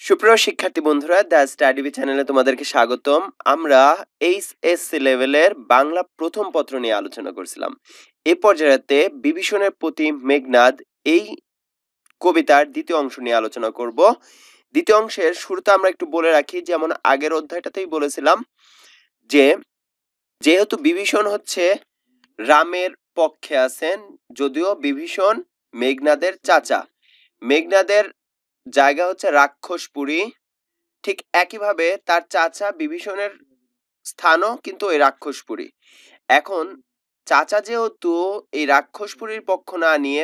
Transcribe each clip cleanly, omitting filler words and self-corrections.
সুপ্রিয় শিক্ষার্থী বন্ধুরা, দ্য স্টাডি বি চ্যানেলে তোমাদেরকে স্বাগতম। আমরা এইচএসসি লেভেলের বাংলা প্রথম পত্র নিয়ে আলোচনা করছিলাম। এই পর্যায়েতে বিভীষণের প্রতি মেঘনাদ এই কবিতার দ্বিতীয় অংশ নিয়ে আলোচনা করব। দ্বিতীয় অংশের শুরুতে আমরা একটু বলে রাখি, যেমন আগের অধ্যায়টাতেই বলেছিলাম যে যেহেতু বিভীষণ হচ্ছে রামের পক্ষে আছেন, যদিও বিভীষণ মেঘনাদের চাচা। মেঘনাদের জায়গা হচ্ছে রাক্ষসপুরী, ঠিক একইভাবে তার চাচা বিভীষণের স্থানও কিন্তু এই রাক্ষসপুরী। এখন চাচা যেহেতু এই রাক্ষসপুরীর পক্ষ না নিয়ে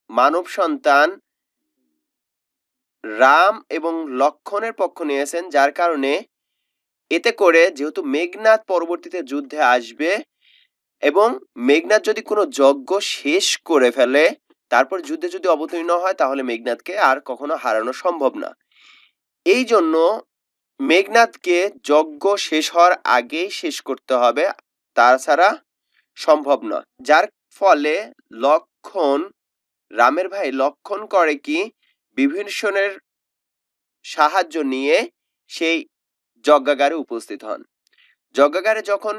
মানব সন্তান রাম এবং লক্ষণের পক্ষ নিয়েছেন, যার কারণে এতে করে যেহেতু মেঘনাদ পরবর্তীতে যুদ্ধে আসবে এবং মেঘনাদ যদি কোনো যজ্ঞ শেষ করে ফেলে, তারপর যুদ্ধে যদি অবতীর্ণ হয়, তাহলে মেঘনাদকে আর কখনো হারানো সম্ভব না। এই জন্য মেঘনাদকে যজ্ঞ শেষ হওয়ার আগেই শেষ করতে হবে, তাছাড়া সম্ভব না। যার ফলে লক্ষণ, রামের ভাই লক্ষণ করে কি, বিভীষণের সাহায্য নিয়ে সেই যজ্ঞাগারে উপস্থিত হন। যজ্ঞাগারে যখন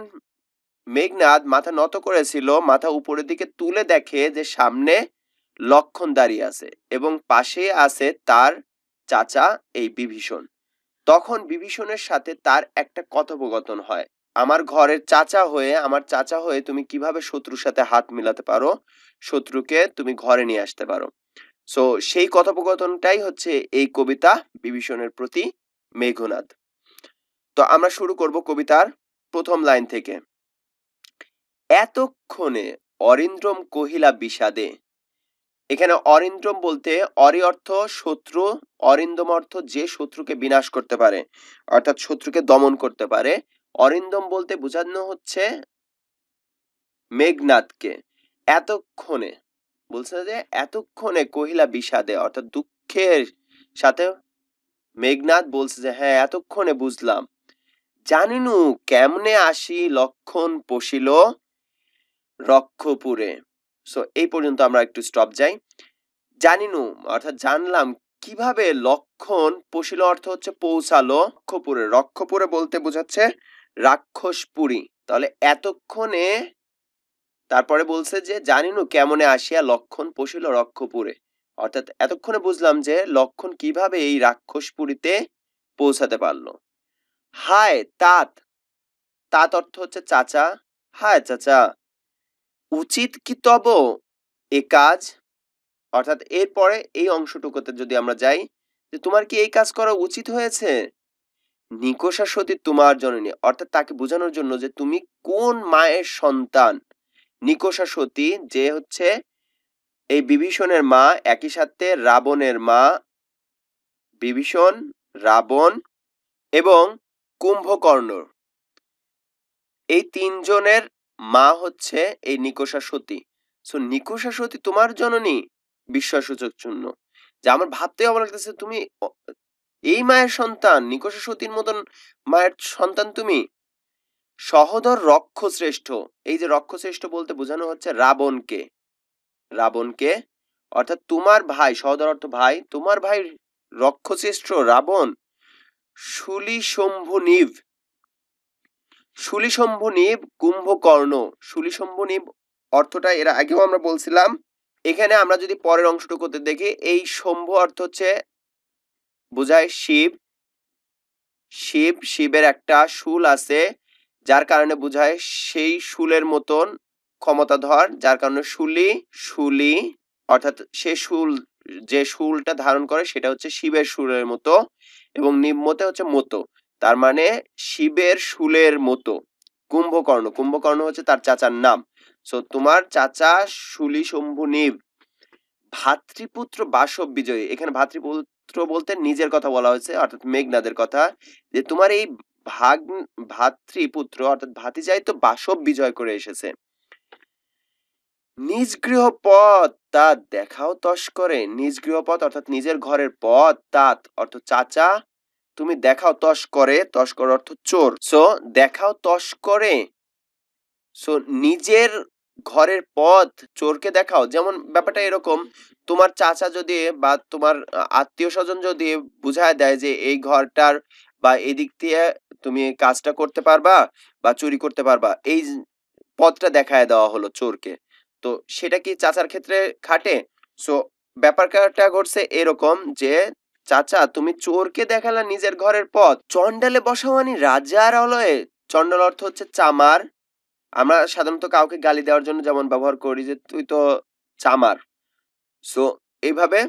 মেঘনাদ মাথা নত করেছিল, মাথা উপরের দিকে তুলে দেখে যে সামনে লক্ষণ দাঁড়িয়ে আছে এবং পাশে আছে তার চাচা এই বিভীষণ। তখন বিভীষণের সাথে তার একটা কথোপকথন হয়, আমার ঘরের চাচা হয়ে, আমার চাচা হয়ে তুমি কিভাবে শত্রুর সাথে হাত মিলাতে পারো, শত্রুকে তুমি ঘরে নিয়ে আসতে পারো। সো সেই কথোপকথনটাই হচ্ছে এই কবিতা বিভীষণের প্রতি মেঘনাদ। তো আমরা শুরু করব কবিতার প্রথম লাইন থেকে। এতক্ষণে অরিন্দ্রম কহিলা বিষাদে। এখানে অরিন্দ্রম বলতে অরি অর্থ শত্রু, অরিন্দম অর্থ যে শত্রুকে বিনাশ করতে পারে, অর্থাৎ শত্রুকে দমন করতে পারে। অরিন্দম বলতে বোঝানো হচ্ছে মেঘনাদকে। এতক্ষণে বলছে যে এতক্ষণে কহিলা বিষাদে, অর্থাৎ দুঃখের সাথে মেঘনাদ বলছে যে হ্যাঁ এতক্ষণে বুঝলাম। জানিনু কেমনে আসি লক্ষণ পশিল রক্ষপুরে। সো এই পর্যন্ত আমরা একটু স্টপ যাই। জানিনু অর্থাৎ জানলাম কিভাবে লক্ষণ পশিল অর্থ হচ্ছে পৌঁছালো রক্ষপুরে। রক্ষপুরে বলতে বোঝাচ্ছে রাক্ষসপুরী। তাহলে এতক্ষণে তারপরে বলছে যে জানিনু কেমনে আসিয়া লক্ষণ পশিল রক্ষপুরে, অর্থাৎ এতক্ষণে বুঝলাম যে লক্ষণ কিভাবে এই রাক্ষসপুরীতে পৌঁছাতে পারলো। হায় তাত, তাত অর্থ হচ্ছে চাচা। হায় চাচা, উচিত কি তব এ কাজ, অর্থাৎ এরপরে এই অংশটুকুতে যদি আমরা যাই, যে তোমার কি এই কাজ করা উচিত হয়েছে। নিকষা সতী তোমার জননী, অর্থাৎ তাকে বোঝানোর জন্য যে তুমি কোন মায়ের সন্তান। নিকষা সতী যে হচ্ছে এই বিভীষণের মা, একই সাথে রাবণের মা। বিভীষণ, রাবণ এবং কুম্ভকর্ণ, এই তিনজনের মা হচ্ছে এই নিকষা সতী। সো নিকষা সতী তোমার জননী বিস্ময়সূচক চিহ্ন, যে আমার ভাবতে অবাক লাগতেছে তুমি এই মায়ের সন্তান, নিকষা সতীর মতন মায়ের সন্তান তুমি। সহোদর রক্ষশ্রেষ্ঠ, এই যে রক্ষশ্রেষ্ঠ বলতে বোঝানো হচ্ছে রাবণকে। রাবণকে অর্থাৎ তোমার ভাই, সহোদর অর্থ ভাই, তোমার ভাই রক্ষশ্রেষ্ঠ রাবণ। শুলি শম্ভুনিভ, শুলি শম্ভুনিভ কুম্ভকর্ণ। শুলি শম্ভুনিভ অর্থটা এর আগেও আমরা বলছিলাম। এখানে আমরা যদি পরের অংশটুকুতে দেখি, এই শম্ভু অর্থ হচ্ছে বোঝায় শিব। শিব, শিবের একটা শুল আছে, যার কারণে বোঝায় সেই শুলের মতন ক্ষমতাধর, যার কারণে শুলি। শুলি অর্থাৎ সে শুল, যে শুলটা ধারণ করে সেটা হচ্ছে শিবের শুলের মতো, এবং নিম্নতে হচ্ছে মতো, তার মানে শিবের শুলের মতো। কুম্ভকর্ণ, কুম্ভকর্ণ হচ্ছে তার চাচার নাম। সো তোমার চাচা শুলি শম্ভুনিভ। ভাতৃপুত্র বাসব বিজয়ী, এখানে ভাতৃপুত্র বলতে নিজের কথা বলা হয়েছে, অর্থাৎ মেঘনাদের কথা, যে তোমার এই ভাতৃপুত্র অর্থাৎ ভাতিজাই তো বাসব বিজয় করে এসেছে। নিজ গৃহপথ তা দেখাও তস্করে। নিজ গৃহপথ অর্থাৎ নিজের ঘরের পথ, তাত অর্থ চাচা, তুমি দেখাও তস্করে, তস্কর অর্থ চোর। সো দেখাও তস্করে, সো নিজের ঘরের পথ চোরকে দেখাও। যেমন ব্যাপারটা এরকম, তোমার চাচা যদি বা তোমার আত্মীয় স্বজন যদি বুঝায় দেয় যে এই ঘরটার বা এদিক দিয়ে তুমি কাজটা করতে পারবা বা চুরি করতে পারবা, এই পথটা দেখায় দেওয়া হলো চোরকে, তো সেটা কি চাচার ক্ষেত্রে খাটে? সো ব্যাপারটা ঘটছে এরকম যে, চাচা তুমি চোরকে দেখালা নিজের ঘরের পথ, চন্ডালে বসাওয়ানি রাজার আলয়ে। চন্ডাল অর্থ হচ্ছে চামার। আমরা সাধারণত কাউকে গালি দেওয়ার জন্য যেমন ব্যবহার করি যে তুই তো চামার। সো এইভাবে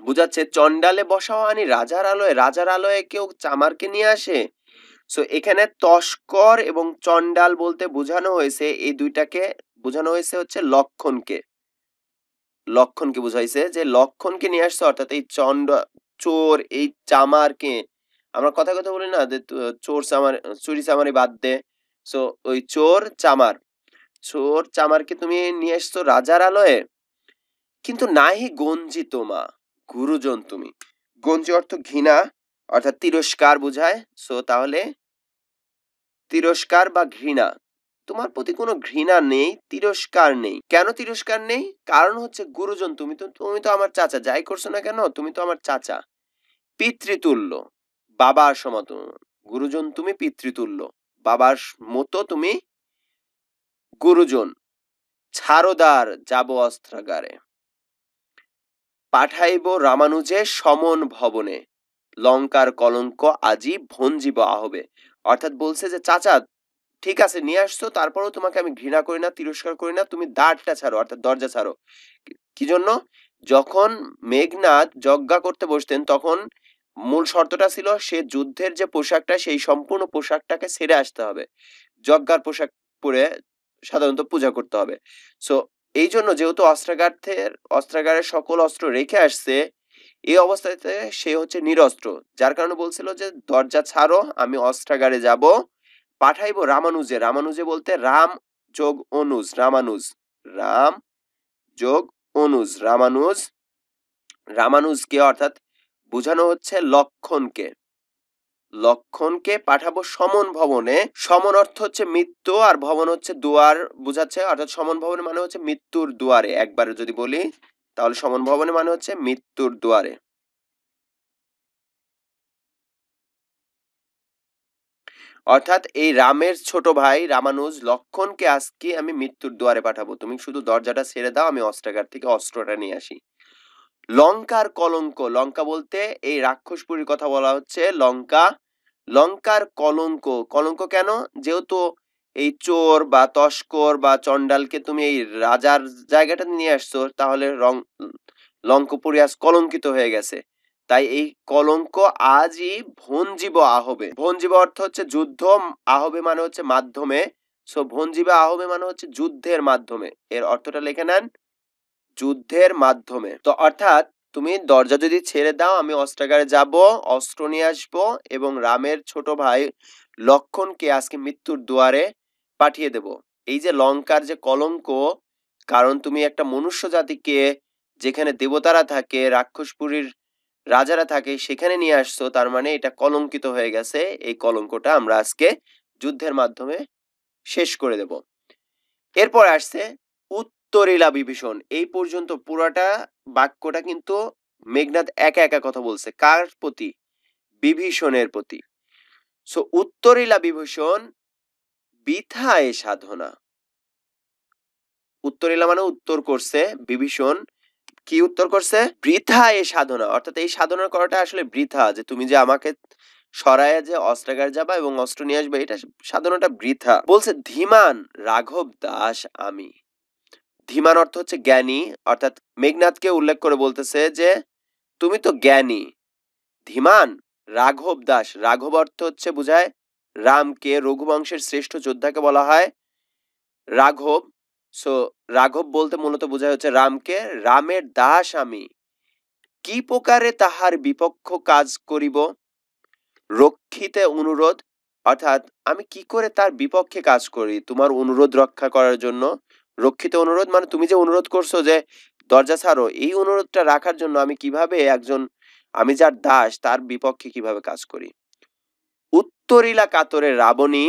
বুঝাচ্ছে চন্ডালে বসাওয়ানি রাজার আলয়ে, রাজার আলয়ে কেউ চামারকে নিয়ে আসে। সো এখানে তস্কর এবং চন্ডাল বলতে বোঝানো হয়েছে, এই দুইটাকে বোঝানো হয়েছে হচ্ছে লক্ষণকে। লক্ষণকে বুঝাইছে যে লক্ষণকে নিয়ে আসছে, অর্থাৎ এই চোর এই চামারকে, আমরা কথা কথা বলি না যে চোর চামার, চুরি চামারি বাদ দে। সো ওই চোর চামার, চোর চামারকে তুমি নিয়ে আসছো রাজার আলয়ে, কিন্তু নাহি গঞ্জিত মা, গুরুজন তুমি। গঞ্জি অর্থ ঘৃণা, অর্থাৎ তিরস্কার বুঝায়। সো তাহলে তিরস্কার বা ঘৃণা, তোমার প্রতি কোনো ঘৃণা নেই, তিরস্কার নেই। কেন তিরস্কার নেই? কারণ হচ্ছে গুরুজন তুমি তো আমার চাচা, যাই করছো না কেন তুমি তো আমার চাচা। পিতৃতুল্য, বাবার সমতুল্য। গুরুজন তুমি, পিতৃতুল্য বাবার মতো তুমি গুরুজন। ছারদার যাব অস্ত্রাগারে, পাঠাইব রামানুজে সমন ভবনে, লঙ্কার কলঙ্ক আজি ভঞ্জিব আহবে। অর্থাৎ বলছে যে চাচা ঠিক আছে নিয়ে আসছো, তারপরেও তোমাকে আমি ঘৃণা করি না, তিরস্কার করি না, তুমি দ্বারটা ছাড়ো, অর্থাৎ দরজা ছাড়ো। কি জন্য? যখন মেঘনাদ যজ্ঞা করতে বসতেন তখন মূল শর্তটা ছিল সে যুদ্ধের যে পোশাকটা সেই সম্পূর্ণ পোশাকটাকে ছেড়ে আসতে হবে, যজ্ঞার পোশাক পরে সাধারণত পূজা করতে হবে। সো এই জন্য যেহেতু অস্ত্রাগারের সকল অস্ত্র রেখে আসছে, এই অবস্থাতে সে হচ্ছে নিরস্ত্র, যার কারণে বলছিল যে দরজা ছাড়ো, আমি অস্ত্রাগারে যাব, পাঠাইবো রামানুজে। রামানুজে বলতে রাম যোগ অনুজ, রামানুজ, রাম যোগ অনুজ, রামানুজ, রামানুজকে অর্থাৎ বোঝানো হচ্ছে লক্ষণকে। লক্ষণকে পাঠাবো সমন ভবনে। সমন অর্থ হচ্ছে মৃত্যু আর ভবন হচ্ছে দুয়ার বুঝাচ্ছে, অর্থাৎ সমন ভবনে মানে হচ্ছে মৃত্যুর দুয়ারে। একবারে যদি বলি তাহলে সমন ভবনে মানে হচ্ছে মৃত্যুর দুয়ারে। অর্থাৎ এই রামের ছোট ভাই রামানুজ লক্ষণকে আজকে আমি মৃত্যুর দুয়ারে পাঠাবো, তুমি শুধু দরজাটা ছেড়ে দাও, আমি অস্ত্রাগার থেকে অস্ত্রটা নিয়ে আসি। লঙ্কার কলঙ্ক, লঙ্কা বলতে এই রাক্ষসপুরীর কথা বলা হচ্ছে। লঙ্কা, লঙ্কার কলঙ্ক, কলঙ্ক কেন? যেহেতু এই চোর বা তস্কর বা চন্ডালকে তুমি এই রাজার জায়গাটা নিয়ে আসছো, তাহলে লঙ্কপুরী আজ কলঙ্কিত হয়ে গেছে। তাই এই কলঙ্ক আজই ভঞ্জিব আহবে। ভঞ্জিব অর্থ হচ্ছে যুদ্ধ, আহবে মানে হচ্ছে মাধ্যমে। সো ভঞ্জিব আহবে মানে হচ্ছে যুদ্ধের মাধ্যমে, এর অর্থটা লিখে নেন, যুদ্ধের মাধ্যমে। তো অর্থাৎ তুমি দরজা যদি ছেড়ে দাও, আমি অস্ত্রাগারে যাব, অস্ত্র নিয়ে আসবো এবং রামের ছোট ভাই লক্ষণকে আজকে মৃত্যুর দুয়ারে পাঠিয়ে দেব। এই যে লঙ্কার যে কলঙ্ক, কারণ তুমি একটা মনুষ্য জাতিকে যেখানে দেবতারা থাকে, রাক্ষসপুরীর রাজারা থাকে, সেখানে নিয়ে আসছো, তার মানে এটা কলঙ্কিত হয়ে গেছে। এই কলঙ্কটা আমরা আজকে যুদ্ধের মাধ্যমে শেষ করে দেব। এরপর আসছে উত্তরীলা বিভীষণ। এই পর্যন্ত পুরাটা বাক্যটা কিন্তু মেঘনাদ একা একা কথা বলছে। কার প্রতি? বিভীষণের প্রতি। সো উত্তরীলা বিভীষণ বৃথা এ সাধনা। উত্তরীলা মানে উত্তর করছে, বিভীষণ কি উত্তর করছে? বৃথা এ সাধনা, অর্থাৎ এই সাধনা করাটা আসলে বৃথা, যে তুমি যে আমাকে সরায়া যে অস্ত্রাগার যাবা এবং অস্ত্র নিয়ে আসবে, এটা সাধনাটা বৃথা। বলছে ধীমান রাঘব দাস আমি। ধীমান অর্থ হচ্ছে জ্ঞানী, অর্থাৎ মেঘনাদকে উল্লেখ করে বলতেছে যে তুমি তো জ্ঞানী। ধীমান রাঘব দাস, রাঘব অর্থ হচ্ছে বুঝায় রামকে, রঘুবংশের শ্রেষ্ঠ যোদ্ধাকে বলা হয় রাঘব। সো রাঘব বলতে মূলত বোঝায় হচ্ছে রামকে। রামের দাস আমি, কি প্রকারে তাহার বিপক্ষ কাজ করিব? রক্ষিতে অনুরোধ, অর্থাৎ আমি কি করে তার বিপক্ষে কাজ করি তোমার অনুরোধ রক্ষা করার জন্য। রক্ষিত অনুরোধ মানে তুমি যে অনুরোধ করছো যে দরজা ছাড়ো, এই অনুরোধটা রাখার জন্য আমি কিভাবে একজন, আমি যার দাস তার বিপক্ষে কিভাবে কাজ করি। উত্তরীলা কাতরে রাবণী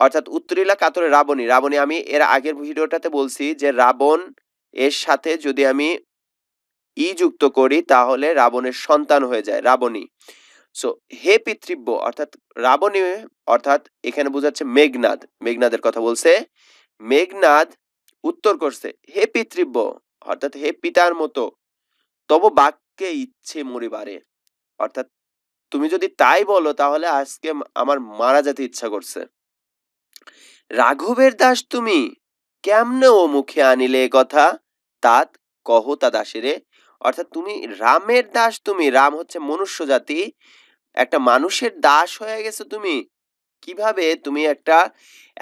অর্থাৎ উত্তরীলা কাতরে রাবণী। রাবণী আমি এর আগের ভিডিওটাতে বলছি যে রাবণ এর সাথে যদি আমি ই যুক্ত করি তাহলে রাবণের সন্তান হয়ে যায় রাবণী। সো হে পিতৃব্য অর্থাৎ রাবণী অর্থাৎ এখানে বোঝাচ্ছে মেঘনাদ, মেঘনাদের কথা বলছে। মেঘনাদ উত্তর করছে হে পিতৃব্য অর্থাৎ হে পিতার মতো, তব বাক্যে ইচ্ছে মরিবারে, অর্থাৎ তুমি যদি তাই বলো তাহলে আজকে আমার মারা যেতে ইচ্ছা করছে। রাঘবের দাস তুমি, কেমনে ও মুখে আনিলে এ কথা, তাত কহ তা দাসেরে, অর্থাৎ তুমি রামের দাস, তুমি রাম হচ্ছে মনুষ্য জাতি, একটা মানুষের দাস হয়ে গেছো তুমি, কিভাবে তুমি একটা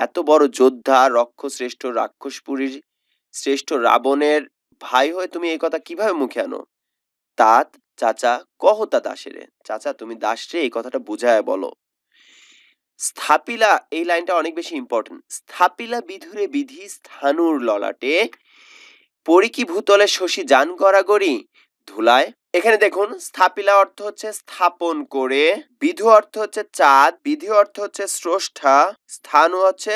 এত বড় যোদ্ধা রক্ষশ্রেষ্ঠ রাক্ষসপুরীর শ্রেষ্ঠ রাবণের ভাই হয়ে তুমি এই কথা কিভাবে মুখে আনো। তাত চাচা কহতা দাসেরে, চাচা তুমি দাসরে এই কথাটা বুঝায় বলো। স্থাপিলা এই লাইনটা অনেক বেশি ইম্পর্টেন্ট। স্থাপিলা বিধুরে বিধি স্থানুর ললাটে, পরিকি ভূতলে শশী যান গড়াগড়ি ধুলায়। এখানে দেখুন স্থাপিলা অর্থ হচ্ছে স্থাপন করে, বিধু অর্থ হচ্ছে চাঁদ, বিধি অর্থ হচ্ছে স্রষ্টা, স্থানু হচ্ছে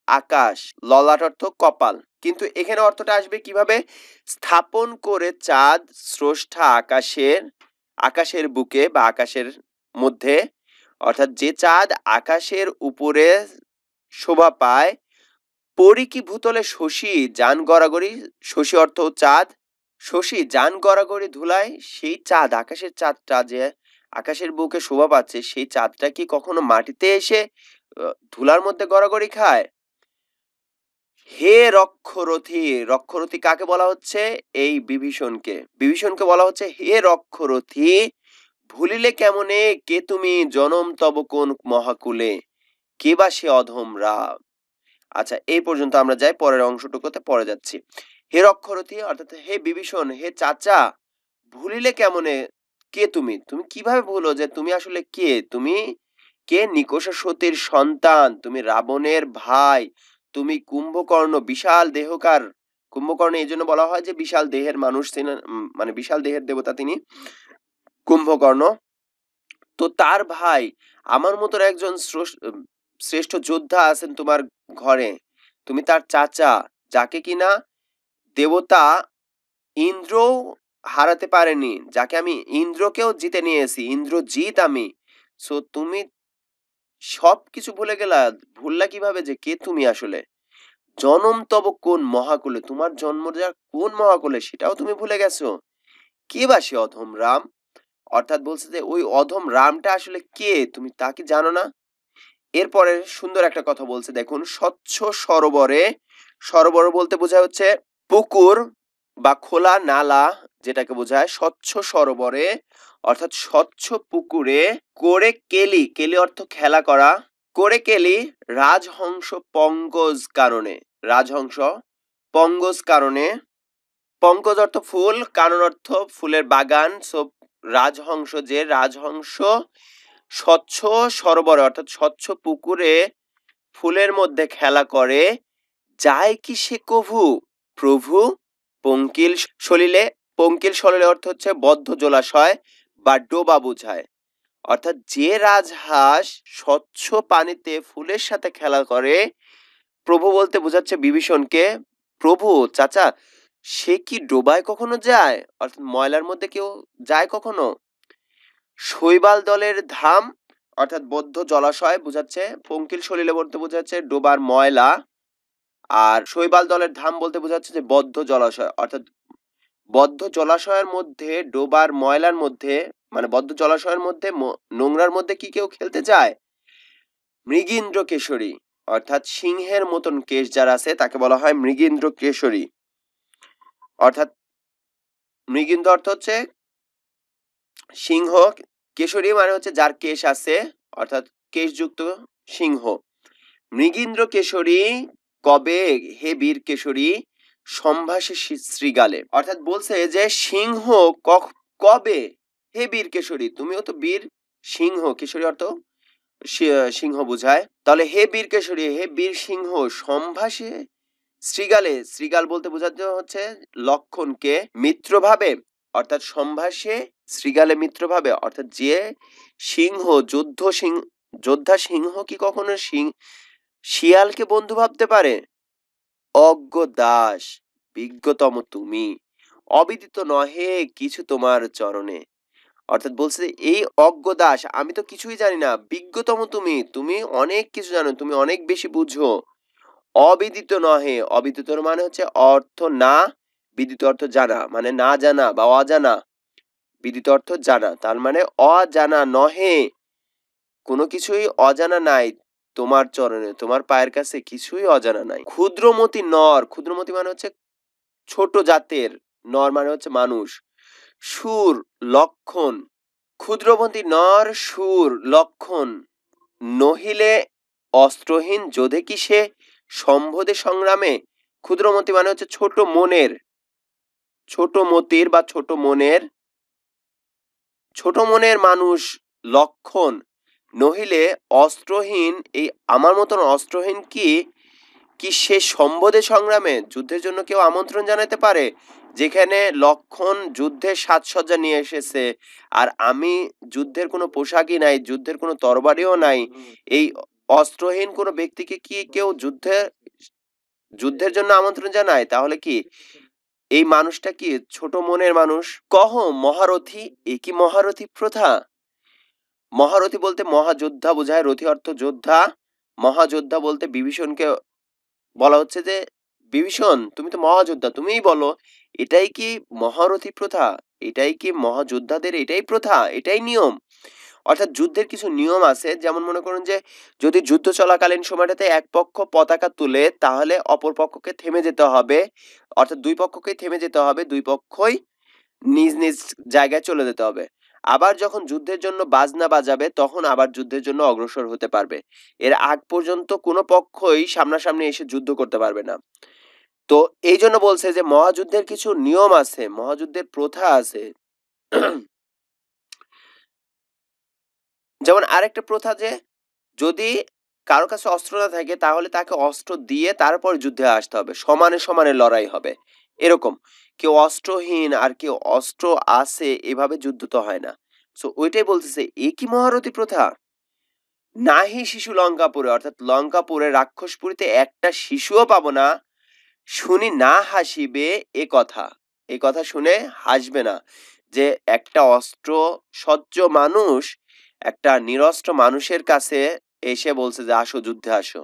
আকাশ, ললাট অর্থ কপাল। কিন্তু এখানে অর্থটা আসবে কিভাবে, স্থাপন করে চাঁদ স্রষ্টা আকাশের বুকে বা আকাশের মধ্যে, অর্থাৎ যে চাঁদ আকাশের উপরে শোভা পায়, পরিকি ভূতলে শশী যান গড়াগড়ি, শশী অর্থ চাঁদ, শশী যান গড়াগড়ি ধুলায়, সেই চাঁদ আকাশের চাঁদটা যে আকাশের বুকে শোভা পাচ্ছে সেই চাঁদটা কি কখনো মাটিতে এসে ধুলার মধ্যে গড়াগড়ি খায়। হে রক্ষরথী, রক্ষরথী কাকে বলা হচ্ছে, এই বিভীষণকে, বিভীষণকে বলা হচ্ছে হে রক্ষরথী, ভুলিলে কেমনে কে তুমি জনম তব কোন মহাকুলে, কে বা সে অধম রাম। আচ্ছা এই পর্যন্ত আমরা যাই, পরের অংশটুকুতে পরে যাচ্ছি। হে রক্ষরথী অর্থাৎ হে বিভীষণ, হে চাচা, ভুলিলে কেমনে কে তুমি, তুমি কিভাবে ভুলো যে তুমি আসলে কে, তুমি কে, নিকষা সতীর সন্তান, তুমি রাবণের ভাই, তুমি কুম্ভকর্ণ বিশাল দেহকার, কুম্ভকর্ণ এই জন্য বলা হয় যে বিশাল দেহের মানুষ ছিলেন, মানে বিশাল দেহের দেবতা তিনি কুম্ভকর্ণ। তো তার ভাই, আমার মতো একজন শ্রেষ্ঠ যোদ্ধা আছেন তোমার ঘরে, তুমি তার চাচা, যাকে কিনা দেবতা ইন্দ্র হারাতে পারেনি, যাকে আমি ইন্দ্রকেও জিতে নিয়েছি, ইন্দ্রজিৎ আমি। সো তুমি সবকিছু ভুলে গেলা, ভুললা কিভাবে যে কে তুমি আসলে, জনম তব কোন মহাকুলে, তোমার জন্ম যা কোন মহাকুলে সেটাও তুমি ভুলে গেছো, কে বা সে অধম রাম, অর্থাৎ বলছে যে ওই অধম রামটা আসলে কে তুমি তা কি জানো না। এরপরে সুন্দর একটা কথা বলছে দেখুন, স্বচ্ছ সরোবরে, সরোবর বলতে বোঝায় হচ্ছে পুকুর বা খোলা নালা, যেটাকে বোঝায় স্বচ্ছ সরোবরে অর্থাৎ স্বচ্ছ পুকুরে, করে কেলি, কেলি অর্থ খেলা করা, করে কেলি রাজহংস পঙ্কজ কারণে, রাজহংস পঙ্কজ কারণে, পঙ্কজ অর্থ ফুল, কানন অর্থ ফুলের বাগান। সো রাজহংস, যে রাজহংস স্বচ্ছ সরোবরে অর্থাৎ স্বচ্ছ পুকুরে ফুলের মধ্যে খেলা করে, যায় কি সে কভু প্রভু পঙ্কিল সলিলে, পঙ্কিল সলিলে অর্থ হচ্ছে বদ্ধ জলাশয় বা ডোবা বুঝায়, অর্থাৎ যে রাজহাঁস স্বচ্ছ পানিতে ফুলের সাথে খেলা করে, প্রভু বলতে বোঝাচ্ছে বিভীষণকে, প্রভু চাচা সে কি ডোবায় কখনো যায়, অর্থাৎ ময়লার মধ্যে কেউ যায় কখনো। শৈবাল দলের ধাম অর্থাৎ বদ্ধ জলাশয় বুঝাচ্ছে, পঙ্কিল সলিলে বলতে বোঝাচ্ছে ডোবার ময়লা, আর শৈবাল দলের ধাম বলতে বোঝাচ্ছে যে বদ্ধ জলাশয়, অর্থাৎ বদ্ধ জলাশয়ের মধ্যে ডোবার ময়লার মধ্যে, মানে বদ্ধ জলাশয়ের মধ্যে নোংরার মধ্যে কি কেউ খেলতে যায়। মৃগীন্দ্র কেশরী অর্থাৎ সিংহের মতন কেশ যার আছে তাকে বলা হয় মৃগীন্দ্র কেশরী, অর্থাৎ মৃগীন্দ্র অর্থ হচ্ছে সিংহ, কেশরী মানে হচ্ছে যার কেশ আছে, অর্থাৎ কেশযুক্ত সিংহ। মৃগীন্দ্র কেশরী কবে হে বীর কেশরী সম্ভাষে শ্রীগালে, অর্থাৎ বলছে যে সিংহ কবে হে বীর কেশরী, তুমিও তো বীর সিংহ, কেশরী অর্থ সিংহ বুঝায়, তাহলে হে বীর কেশরী, হে বীর সিংহ সম্ভাষে শ্রীগালে, শ্রীগাল বলতে বোঝাতে হচ্ছে লক্ষণকে মিত্রভাবে, অর্থাৎ সম্ভাষে শ্রীগালে মিত্রভাবে, অর্থাৎ যে সিংহ যোদ্ধা সিংহ কি কখনো শিয়ালকে বন্ধু ভাবতে পারে? অজ্ঞ দাস, বিজ্ঞতম তুমি, অবিদিত নহে কিছু তোমার চরণে। অর্থাৎ বলছে এই অজ্ঞ দাস, আমি তো কিছুই জানি না, বিজ্ঞতম তুমি, তুমি অনেক কিছু জানো, তুমি অনেক বেশি বুঝো। অবিদিত নহে, অবিদিতর মানে হচ্ছে অর্থ না, বিদিত অর্থ জানা, মানে না জানা বা অজানা, বিদিত অর্থ জানা, তার মানে অজানা নহে, কোনো কিছুই অজানা নাই তোমার চরণে, তোমার পায়ের কাছে কিছুই অজানা নাই। ক্ষুদ্রমতি নর, ক্ষুদ্রমতি মানে হচ্ছে ছোট জাতের, নর মানে হচ্ছে মানুষ। সুর, লক্ষণ, ক্ষুদ্রমতি নর সুর লক্ষণ, নহিলে অস্ত্রহীন যোধে কি সে সম্বদে সংগ্রামে। ক্ষুদ্রমতি মানে হচ্ছে ছোট মনের, ছোট মতির বা ছোট মনের মানুষ লক্ষণ, নহিলে অস্ত্রহীন, এই আমার মতন অস্ত্রহীন কি কি সে সম্বদে সংগ্রামে, যুদ্ধের জন্য কেউ আমন্ত্রণ জানাতে পারে, যেখানে লক্ষণ যুদ্ধের সাজসজ্জা নিয়ে এসেছে, আর আমি যুদ্ধের কোনো পোশাকই নাই, যুদ্ধের কোনো তরবারিও নাই, এই অস্ত্রহীন কোনো ব্যক্তিকে কি কেউ যুদ্ধের জন্য আমন্ত্রণ জানায়? তাহলে কি এই মানুষটা কি ছোট মনের মানুষ? কহ মহারথী, এ কি মহারথী প্রথা? মহারথী বলতে মহাযোদ্ধা বোঝায়, রথী অর্থ যোদ্ধা। মহাযোদ্ধা বলতে বিভীষণকে বলা হচ্ছে যে বিভীষণ তুমি তো মহাযোদ্ধা, তুমিই বলো এটাই কি মহারথী প্রথা, এটাই কি মহাযোদ্ধাদের এটাই প্রথা, এটাই নিয়ম? অর্থাৎ যুদ্ধের কিছু নিয়ম আছে, যেমন মনে করুন যে যদি যুদ্ধ চলাকালীন সময়টাতে এক পক্ষ পতাকা তুলে, তাহলে অপর পক্ষকে থেমে যেতে হবে, অর্থাৎ দুই পক্ষকেই থেমে যেতে হবে, দুই পক্ষই নিজ নিজ জায়গায় চলে যেতে হবে। আবার যখন যুদ্ধের জন্য বাজনা বাজাবে, তখন আবার যুদ্ধের জন্য অগ্রসর হতে পারবে, এর আগ পর্যন্ত কোনো পক্ষই সামনাসামনি এসে যুদ্ধ করতে পারবে না। তো এই জন্য বলছে যে মহাযুদ্ধের কিছু নিয়ম আছে, মহাযুদ্ধের প্রথা আছে। যেমন আরেকটা প্রথা যে যদি কারো কাছে অস্ত্র না থাকে, তাহলে তাকে অস্ত্র দিয়ে তারপর যুদ্ধে আসতে হবে, সমানে সমানে লড়াই হবে, এরকম। কেউ অস্ত্রহীন আর কেউ অস্ত্র আছে, এভাবে যুদ্ধ তো হয় না। সো ওইটাই বলতেছে এ কি মহারথী প্রথা? নাহি শিশু লঙ্কাপুরে, অর্থাৎ লঙ্কাপুরে রাক্ষসপুরীতে একটা শিশুও পাবো না, শুনি না হাসিবে এ কথা, এ কথা শুনে হাসবে না, যে একটা অস্ত্র সজ্জ মানুষ একটা নিরস্ত্র মানুষের কাছে এসে বলছে যে আসো যুদ্ধে আসো,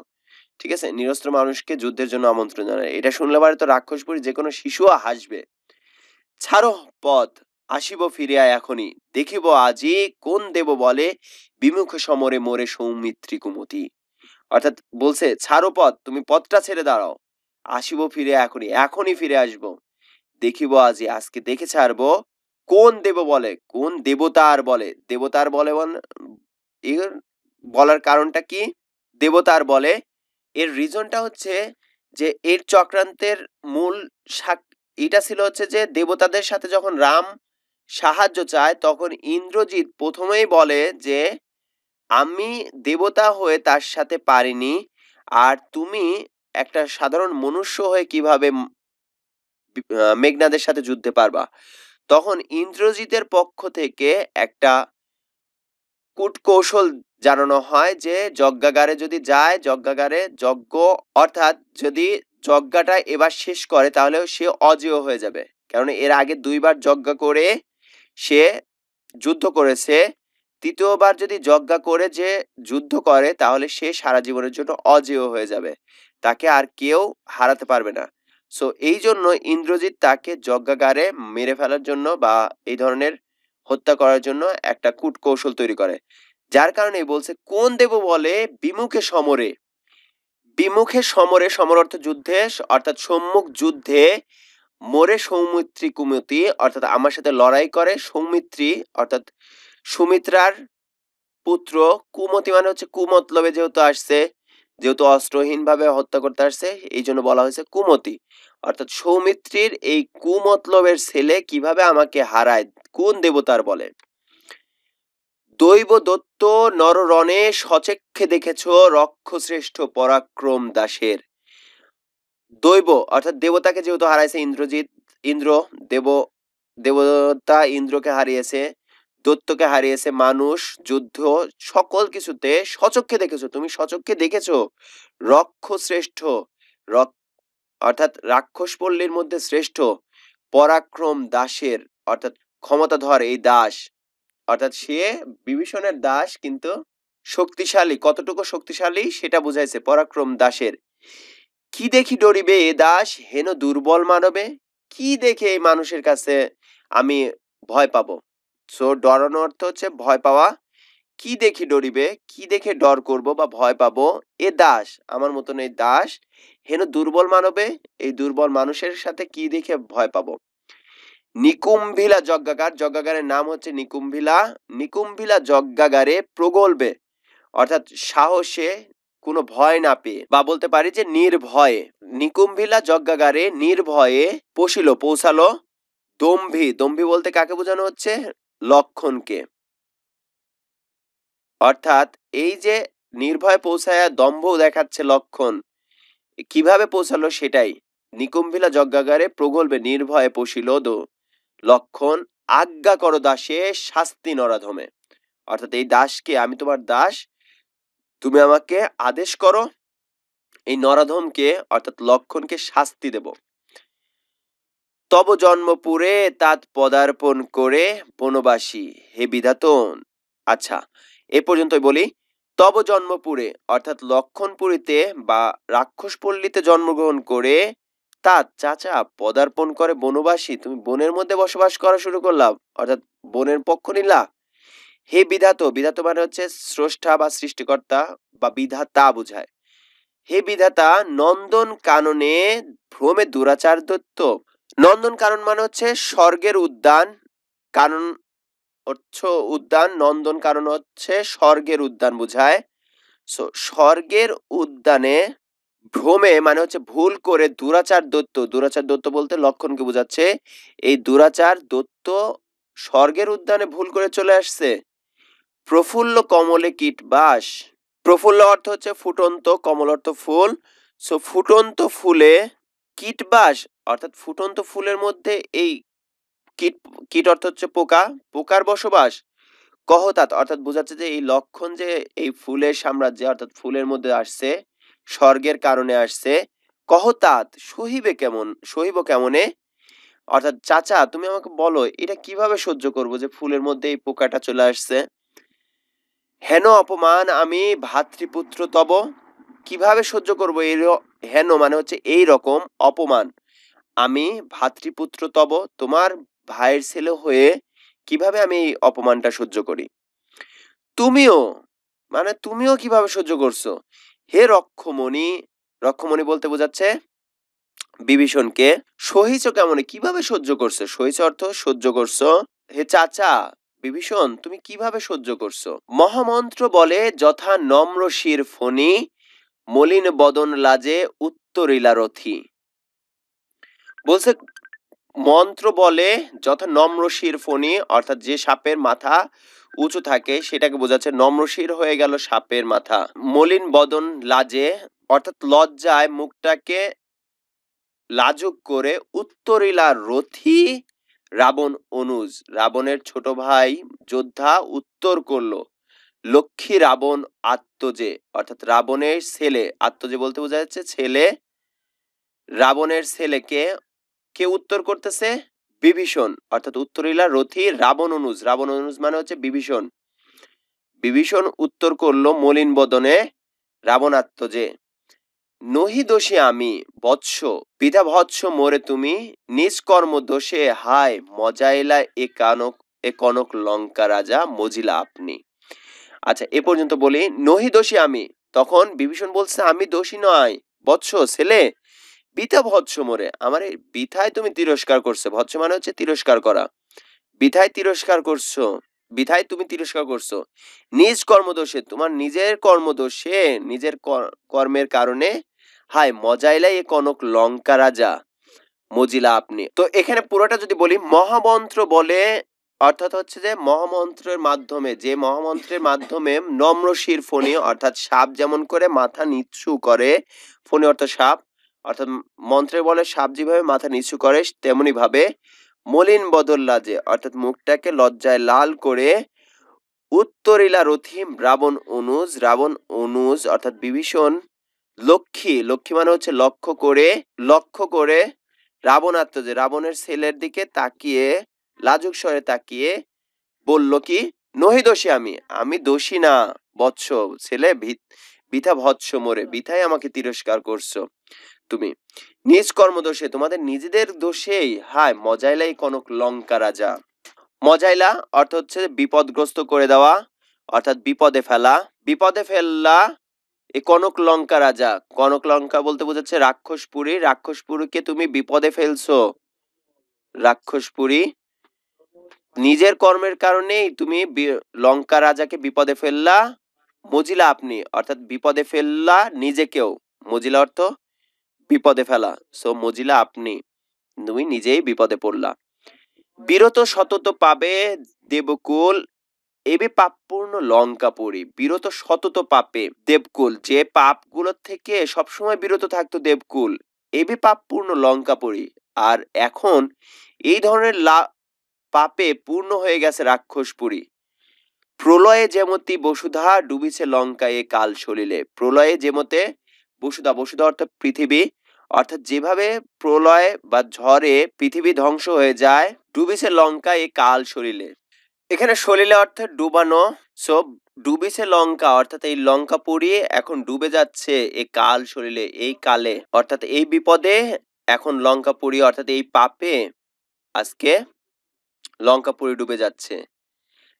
ঠিক আছে, নিরস্ত্র মানুষকে যুদ্ধের জন্য আমন্ত্রণ জানায়, এটা শুনলে পারে তো রাক্ষসপুরী যে কোনো শিশুও হাসবে। ছাড়ো পথ, আসিব ফিরিয়া এখনই, দেখিব আজি কোন দেব বলে বিমুখ সমরে মোরে সৌমিত্রী কুমতি। অর্থাৎ বলছে ছাড়ো পথ, তুমি পথটা ছেড়ে দাঁড়াও, আসিব ফিরে এখনই, এখনই ফিরে আসব, দেখিব আজি, আজকে দেখে ছাড়বো কোন দেব বলে, কোন দেবতার বলে, দেবতার বলে এর বলার কারণটা কি? দেবতার বলে, এর রিজনটা হচ্ছে যে এর চক্রান্তের মূল এটা ছিল হচ্ছে যে দেবতাদের সাথে যখন রাম সাহায্য চায়, তখন ইন্দ্রজিৎ প্রথমেই বলে যে আমি দেবতা হয়ে তার সাথে পারিনি, আর তুমি একটা সাধারণ মনুষ্য হয়ে কিভাবে মেঘনাদের সাথে যুদ্ধে পারবা। তখন ইন্দ্রজিতের পক্ষ থেকে একটা কূটকৌশল জানানো হয় যে যজ্ঞাগারে যদি যায়, যজ্ঞাগারে যজ্ঞ, অর্থাৎ যদি যজ্ঞাটা এবার শেষ করে তাহলে সে অজেয় হয়ে যাবে, কারণ এর আগে দুইবার যজ্ঞ করে সে যুদ্ধ করেছে, তৃতীয়বার যদি যজ্ঞা করে যে যুদ্ধ করে তাহলে সে সারা জীবনের জন্য অজেয় হয়ে যাবে, তাকে আর কেউ হারাতে পারবে না। সো এই জন্য ইন্দ্রজিৎ তাকে যজ্ঞাগারে মেরে ফেলার জন্য বা এই ধরনের হত্যা করার জন্য একটা কূটকৌশল তৈরি করে, যার কারণে বলছে কোন দেব বলে বিমুখে সমরে, বিমুখে সমরে, সমর অর্থ যুদ্ধে, অর্থাৎ সম্মুখ যুদ্ধে, মোরে সৌমিত্রী কুমতি, অর্থাৎ আমার সাথে লড়াই করে সৌমিত্রী, অর্থাৎ সুমিত্রার পুত্র, কুমতি মানে হচ্ছে কুমতলবে যেহেতু আসছে, যেহেতু অস্ত্রহীন ভাবে হত্যা করতে আসছে, এই জন্য বলা হয়েছে কুমতি, অর্থাৎ সৌমিত্রীর এই কুমতলবের ছেলে কিভাবে আমাকে হারায়, কোন দেবতার বলে। দৈব দত্ত নররণে সচক্ষে দেখেছ রক্ষশ্রেষ্ঠ পরাক্রম দাসের। দৈব অর্থাৎ দেবতাকে যেহেতু হারাইছে ইন্দ্রজিৎ, ইন্দ্র দেবতা ইন্দ্রকে হারিয়েছে, দৈত্যকে হারিয়েছে মানুষ, যুদ্ধ, সকল কিছুতে স্বচক্ষে দেখেছো, তুমি স্বচক্ষে দেখেছো রক্ষ শ্রেষ্ঠ, অর্থাৎ রাক্ষস পল্লীর মধ্যে শ্রেষ্ঠ পরাক্রম দাসের, অর্থাৎ ক্ষমতাধর এই দাস, অর্থাৎ সে বিভীষণের দাস কিন্তু শক্তিশালী, কতটুকু শক্তিশালী সেটা বুঝাইছে পরাক্রম দাসের। কি দেখি ডরিবে এ দাস হেন দুর্বল মানবে, কি দেখে এই মানুষের কাছে আমি ভয় পাবো। সো ডরানো অর্থ হচ্ছে ভয় পাওয়া। কি দেখি ডরিবে, কি দেখে ডর করব বা ভয় পাবো, এ দাস আমার মতন এই দাস হেন দুর্বল মানবে, এই দুর্বল মানুষের সাথে কি দেখে ভয় পাবো। নিকুম্ভিলা যজ্ঞাগার, যজ্ঞাগারের নাম হচ্ছে নিকুম্ভিলা, নিকুম্ভিলা যজ্ঞাগারে প্রগল্ভে, অর্থাৎ সাহসে কোনো ভয় না পেয়ে, বা বলতে পারি যে নির্ভয়ে, নিকুম্ভিলা যজ্ঞাগারে নির্ভয়ে পৌঁছালো দম্ভী, দম্ভী বলতে কাকে বোঝানো হচ্ছে, লক্ষণকে। অর্থাৎ এই যে নির্ভয়ে পৌঁছায়া দম্ভ দেখাচ্ছে লক্ষণ, কিভাবে পৌঁছালো সেটাই। নিকুম্ভিলা যজ্ঞাগারে প্রগল্ভে নির্ভয়ে পৌঁছিল লক্ষণ, আজ্ঞা করো দাসে শাস্তি নরাধমে, অর্থাৎ এই দাসকে, আমি তোমার দাস, তুমি আমাকে আদেশ করো এই নরাধমকে অর্থাৎ লক্ষণকে শাস্তি দেব। তব জন্মপুরে তাত পদার্পণ করে বনবাসী হে বিধাতন। আচ্ছা, এ পর্যন্তই বলি। তব জন্মপুরে অর্থাৎ লক্ষণপুরীতে বা রাক্ষসপল্লীতে জন্মগ্রহণ করে তাত চাচা পদার্পণ করে বনবাসী, তুমি বনের মধ্যে বসবাস করা শুরু করলাম, অর্থাৎ বনের পক্ষ নিলা। হে বিধাত, বিধাত মানে হচ্ছে স্রষ্টা বা সৃষ্টিকর্তা বা বিধাতা বুঝায়। হে বিধাতা নন্দন কাননে ভ্রমে দুরাচার দত্ত। নন্দন কানন মানে হচ্ছে স্বর্গের উদ্যান, কানন অর্থ উদ্যান, নন্দন কানন হচ্ছে স্বর্গের উদ্যান বুঝায়। সো স্বর্গের উদ্যানে ভ্রমে মানে হচ্ছে ভুল করে দুরাচার দত্ত, দুরাচার দত্ত বলতে লক্ষণকে বোঝাচ্ছে। এই দুরাচার দত্ত স্বর্গের উদ্যানে ভুল করে চলে আসছে। প্রফুল্ল কমলে কীটবাস, প্রফুল্ল অর্থ হচ্ছে ফুটন্ত, কমল অর্থ ফুল। সো ফুটন্ত ফুলে কীটবাস, অর্থাৎ ফুটন্ত ফুলের মধ্যে এই কীট, কীট অর্থ হচ্ছে পোকা, পোকার বসবাস। কহতাত অর্থাৎ বোঝাচ্ছে যে এই লক্ষণ যে এই ফুলের সাম্রাজ্যে অর্থাৎ ফুলের মধ্যে আসছে, স্বর্গের কারণে আসছে। কহতাত সহিবে কেমন, সহিব কেমনে, অর্থাৎ চাচা তুমি আমাকে বলো এটা কিভাবে সহ্য করব যে ফুলের মধ্যে এই পোকাটা চলে আসছে। হেন অপমান আমি ভাতৃপুত্র তব, কিভাবে সহ্য করব এই হেন মানে হচ্ছে এই রকম অপমান, আমি ভাতৃপুত্র তব তোমার ভাইয়ের ছেলে হয়ে কিভাবে আমি এই অপমানটা সহ্য করি। তুমিও মানে তুমিও কিভাবে সহ্য করছো। হে রক্ষমণি, রক্ষমণি বলতে বোঝাচ্ছে বিভীষণকে। সহিছ কেমন, কিভাবে সহ্য করছো, সহিছ অর্থ সহ্য করছো। হে চাচা বিভীষণ তুমি কিভাবে সহ্য করছো। মহামন্ত্র বলে যথা নম্র শির ফণি, মলিন বদন লাজে উত্তরিলা রথি। বলছে মন্ত্র বলে যথা নম্রশির ফণি, অর্থাৎ যে সাপের মাথা উঁচু থাকে সেটাকে বোঝাচ্ছে, নম্রশির হয়ে গেল সাপের মাথা। মলিন বদন লাজে অর্থাৎ লজ্জায় মুখটাকে লাজুক করে, উত্তরিলা রথি রাবণ অনুজ, রাবণের ছোট ভাই যোদ্ধা উত্তর করলো। লক্ষ্মী রাবণ আত্মজে অর্থাৎ রাবণের ছেলে, আত্মজে বলতে বোঝা যাচ্ছে ছেলে, রাবণের ছেলেকে কে উত্তর করতেছে, বিভীষণ, অর্থাৎ উত্তরিলা রথি রাবণ অনুজ, রাবণ অনুজ মানে হচ্ছে বিভীষণ। বিভীষণ উত্তর করলো মলিন বদনে রাবণাত্মজে। নহি দোষী আমি বৎস, পিতা ভৎস মোরে তুমি, নিজ কর্ম দোষে হায় মজাইলা এ কনক লঙ্কা রাজা মজিলা আপনি। আচ্ছা এ পর্যন্ত বলি। নহি দোষী আমি, তখন বিভীষণ বলছে আমি দোষী নয় বৎস ছেলে, বিতা ভৎস মোরে, আমার এই বিথায় তুমি তিরস্কার করছো, ভৎস মানে হচ্ছে তিরস্কার করা, বিথায় তিরস্কার করছো, বিধায় তুমি তিরস্কার করছো। নিজ কর্মদোষে, তোমার নিজের কর্মদোষে, নিজের কর্মের কারণে, হায় মজাইলাই এ কনক লঙ্কা রাজা মজিলা আপনি। তো এখানে পুরোটা যদি বলি, মহামন্ত্র বলে অর্থাৎ হচ্ছে যে মহামন্ত্রের মাধ্যমে, যে মহামন্ত্রের মাধ্যমে নম্রশির ফণি অর্থাৎ সাপ যেমন করে মাথা নিচু করে, ফণি অর্থ সাপ, অর্থাৎ মন্ত্রে বলে সাপ যেভাবে মাথা নিচু করে তেমনি ভাবে মলিন বদন লাজে অর্থাৎ মুখটাকে লজ্জায় লাল করে উত্তরিলা রথিম রাবণ অনুজ অর্থাৎ বিভীষণ লক্ষ্মী মানে হচ্ছে লক্ষ্য করে রাবণাত্মজে রাবণের ছেলের দিকে তাকিয়ে লাজুক স্বরে তাকিয়ে বলল কি নহি দোষী আমি দোষী না বৎস ছেলে বৃথা ভৎস মোরে বৃথাই আমাকে তিরস্কার করছো তুমি নিজ কর্মদোষে তোমাদের নিজেদের দোষেই হায় মজাইলাই কনক লঙ্কা রাজা মজাইলা অর্থ হচ্ছে বিপদগ্রস্ত করে দেওয়া অর্থাৎ বিপদে ফেললা এই কনক লঙ্কা বলতে বোঝাচ্ছে রাক্ষসপুরীকে তুমি বিপদে ফেলছো রাক্ষসপুরী নিজের কর্মের কারণেই তুমি লঙ্কা রাজাকে বিপদে ফেললা মজিলা আপনি অর্থাৎ বিপদে ফেললা নিজেকেও মজিলা অর্থ বিপদে ফেলা সো মজিলা আপনি তুমি নিজেই বিপদে পড়লা বিরত সতত পাবে দেবকুল এবি পাপপূর্ণ লঙ্কাপুরী বিরত সতত পাপে দেবকুল যে পাপগুলো থেকে সবসময় বিরত থাকতো দেবকুল এবি পাপপূর্ণ লঙ্কাপুরী আর এখন এই ধরনের পাপে পূর্ণ হয়ে গেছে রাক্ষসপুরী প্রলয়ে যেমতি বসুধা ডুবিছে লঙ্কায় কাল সলিলে প্রলয়ে যেমতে বসুধা অর্থ পৃথিবী অর্থাৎ যেভাবে প্রলয় বা ঝড়ে পৃথিবী ধ্বংস হয়ে যায় ডুবিছে লঙ্কায় কাল সলিলে এখানে সলিলে অর্থাৎ ডুবানো সো ডুবিছে লঙ্কা অর্থাৎ এই লঙ্কাপুরী এখন ডুবে যাচ্ছে এই কাল সলিলে এই কালে অর্থাৎ এই বিপদে এখন লঙ্কাপুরী অর্থাৎ এই পাপে আজকে লঙ্কাপুরী ডুবে যাচ্ছে